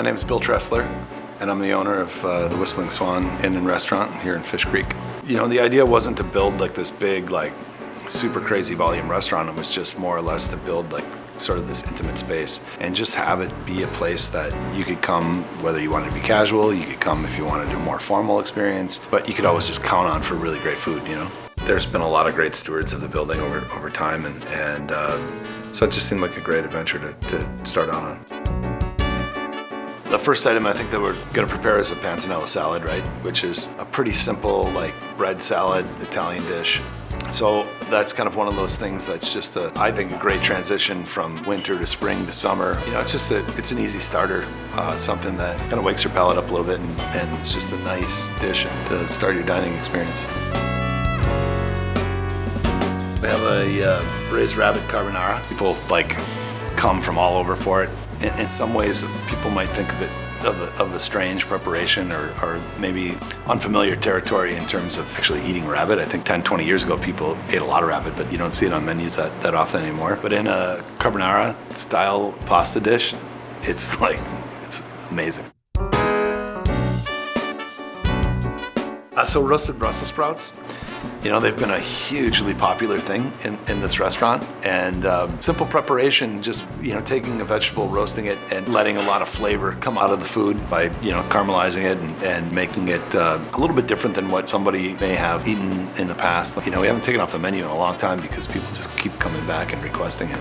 name's Bill Tressler, and I'm the owner of the Whistling Swan Inn and Restaurant here in Fish Creek. You know, the idea wasn't to build like this big, like super crazy volume restaurant. It was just more or less to build like sort of this intimate space and just have it be a place that you could come whether you wanted to be casual, you could come if you wanted a more formal experience, but you could always just count on for really great food, you know? There's been a lot of great stewards of the building over time, and so it just seemed like a great adventure to start out on. The first item I think that we're going to prepare is a Panzanella Salad, right? Which is a pretty simple, like, bread salad Italian dish. So that's kind of one of those things that's just I think a great transition from winter to spring to summer. You know, it's an easy starter, something that kind of wakes your palate up a little bit, and it's just a nice dish to start your dining experience. We have a braised rabbit carbonara. People like come from all over for it. In some ways, people might think of it of a strange preparation or maybe unfamiliar territory in terms of actually eating rabbit. I think 10, 20 years ago, people ate a lot of rabbit, but you don't see it on menus that often anymore. But in a carbonara style pasta dish, it's amazing. So roasted Brussel sprouts, you know, they've been a hugely popular thing in this restaurant, and simple preparation, just, you know, taking a vegetable, roasting it, and letting a lot of flavor come out of the food by, you know, caramelizing it and making it a little bit different than what somebody may have eaten in the past. You know, we haven't taken off the menu in a long time because people just keep coming back and requesting it.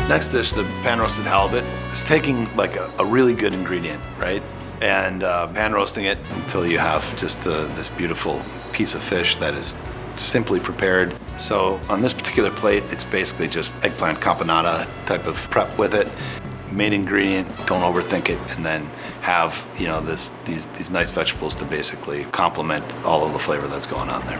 Next dish, the pan-roasted halibut, is taking like a really good ingredient, right? And pan roasting it until you have just this beautiful piece of fish that is simply prepared. So on this particular plate, it's basically just eggplant caponata type of prep with it. Main ingredient, don't overthink it, and then have, you know, these nice vegetables to basically complement all of the flavor that's going on there.